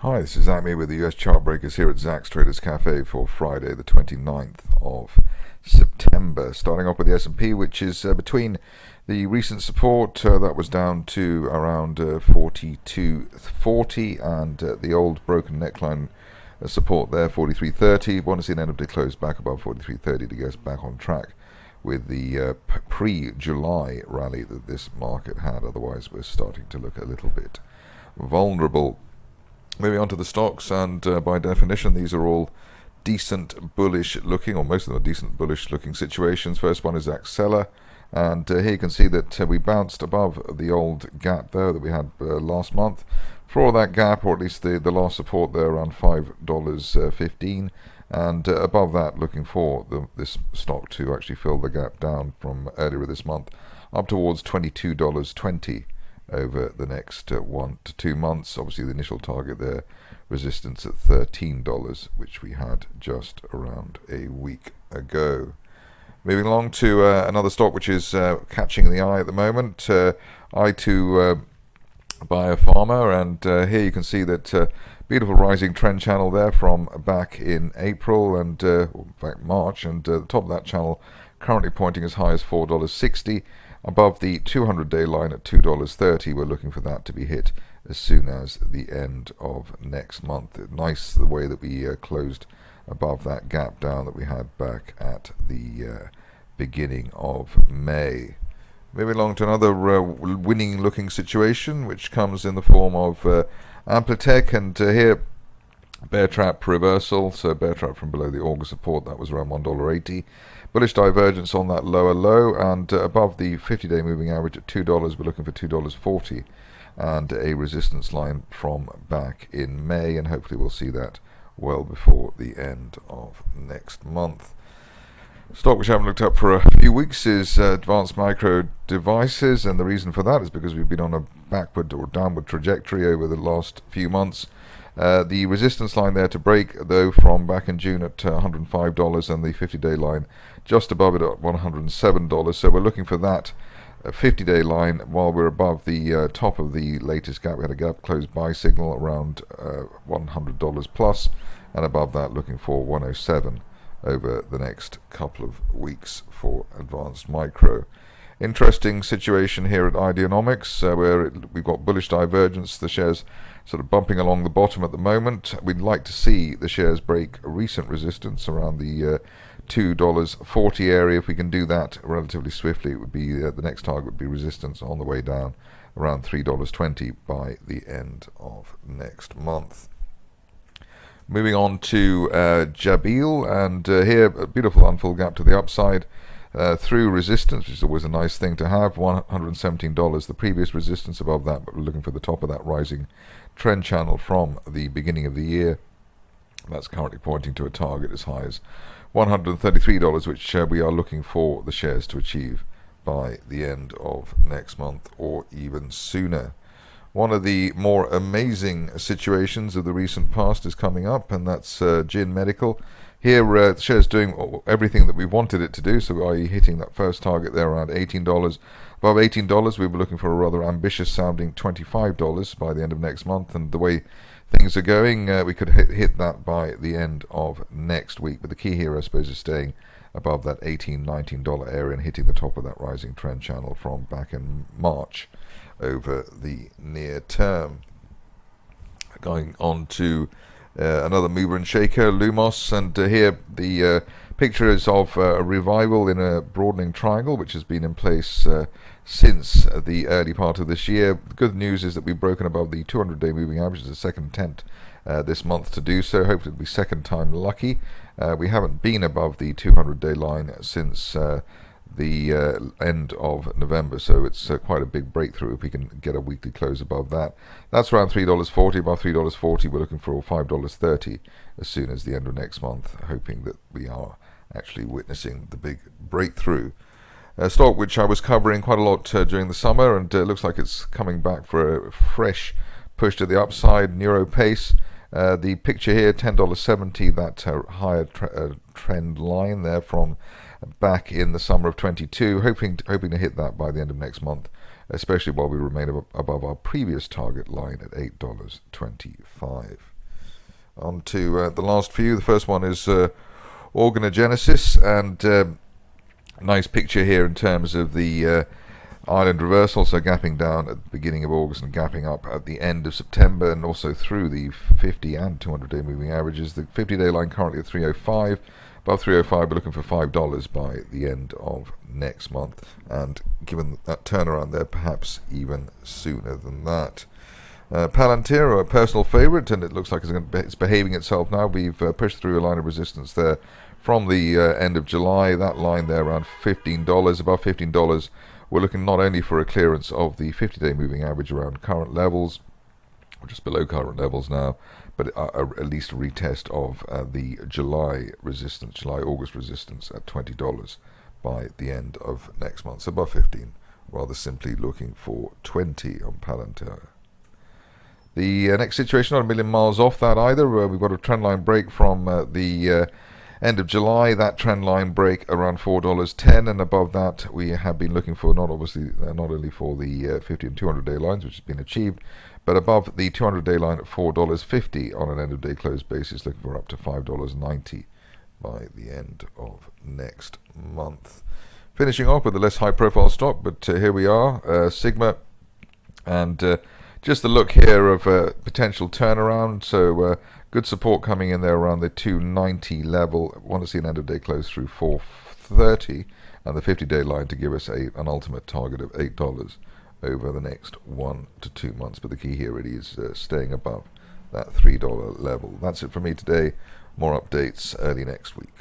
Hi, this is Amy with the US Chartbreakers here at Zach's Traders Cafe for Friday the 29th of September. Starting off with the S&P, which is between the recent support that was down to around 42.40 and the old broken neckline support there, 43.30. Want to see an end of day close back above 43.30 to get us back on track with the pre-July rally that this market had. Otherwise, we're starting to look a little bit vulnerable. Moving on to the stocks, and by definition these are all decent bullish looking, or most of them are decent bullish looking situations. First one is Axcella, and here you can see that we bounced above the old gap there that we had last month. For that gap, or at least the last support there, around $5.15, and above that looking for this stock to actually fill the gap down from earlier this month up towards $22.20 over the next 1 to 2 months. Obviously the initial target there, resistance at $13, which we had just around a week ago. Moving along to another stock which is catching the eye at the moment, Aytu Biopharma, and here you can see that beautiful rising trend channel there from back in April and in fact March, and the top of that channel currently pointing as high as $4.60. Above the 200-day line at $2.30, we're looking for that to be hit as soon as the end of next month. Nice the way that we closed above that gap down that we had back at the beginning of May. Moving along to another winning-looking situation, which comes in the form of Amplitech, and here bear trap reversal, so bear trap from below the August support, that was around $1.80. Bullish divergence on that lower low, and above the 50-day moving average at $2, we're looking for $2.40, and a resistance line from back in May, and hopefully we'll see that well before the end of next month. Stock which I haven't looked up for a few weeks is Advanced Micro Devices, and the reason for that is because we've been on a backward or downward trajectory over the last few months. The resistance line there to break, though, from back in June at $105, and the 50-day line just above it at $107. So we're looking for that 50-day line while we're above the top of the latest gap. We had a gap close buy signal around $100 plus, and above that looking for 107 over the next couple of weeks for Advanced Micro. Interesting situation here at Ideaonomics, where we've got bullish divergence. The shares sort of bumping along the bottom at the moment. We'd like to see the shares break a recent resistance around the $2.40 area. If we can do that relatively swiftly, it would be the next target would be resistance on the way down around $3.20 by the end of next month. Moving on to Jabil, and here a beautiful unfilled gap to the upside through resistance, which is always a nice thing to have, $117. The previous resistance above that, but we're looking for the top of that rising trend channel from the beginning of the year. That's currently pointing to a target as high as $133, which we are looking for the shares to achieve by the end of next month or even sooner. One of the more amazing situations of the recent past is coming up, and that's Gin Medical. Here, the share's doing everything that we wanted it to do, so i.e. hitting that first target there around $18. Above $18, we were looking for a rather ambitious sounding $25 by the end of next month, and the way things are going, we could hit that by the end of next week. But the key here, I suppose, is staying above that $18, $19 area and hitting the top of that rising trend channel from back in March over the near term. Going on to another mover and shaker, Lumos, and here the picture is of a revival in a broadening triangle which has been in place since the early part of this year. The good news is that we've broken above the 200-day moving average. It's the second attempt this month to do so. Hopefully it'll be second time lucky. We haven't been above the 200-day line since the end of November, so it's quite a big breakthrough if we can get a weekly close above that. That's around $3.40. Above $3.40 we're looking for $5.30 as soon as the end of next month, hoping that we are actually witnessing the big breakthrough. A stock which I was covering quite a lot during the summer, and it looks like it's coming back for a fresh push to the upside, Neuropace. The picture here, $10.70, that higher trend line there from back in the summer of 22, hoping to hit that by the end of next month, especially while we remain above our previous target line at $8.25. On to the last few. The first one is Organogenesis, and nice picture here in terms of the island reversal, so gapping down at the beginning of August and gapping up at the end of September, and also through the 50 and 200-day moving averages. The 50-day line currently at 305. Above 305, we're looking for $5 by the end of next month, and given that turnaround there, perhaps even sooner than that. Palantir, a personal favourite, and it looks like it's behaving itself now. We've pushed through a line of resistance there from the end of July. That line there around $15. Above $15, we're looking not only for a clearance of the 50-day moving average around current levels, or just below current levels now, but at least a retest of the July-August resistance at $20 by the end of next month. So above 15, rather simply looking for 20 on Palantir. The next situation, not a million miles off that either. We've got a trendline break from the end of July. That trendline break around $4.10, and above that we have been looking for not only for the 50 and 200-day lines, which has been achieved, but above the 200-day line at $4.50 on an end-of-day close basis, looking for up to $5.90 by the end of next month. Finishing off with a less high-profile stock, but here we are, Sigma, and just the look here of a potential turnaround. So good support coming in there around the 290 level. Want to see an end-of-day close through 430, and the 50-day line to give us an ultimate target of $8 over the next 1 to 2 months. But the key here really is staying above that $3 level. That's it for me today. More updates early next week.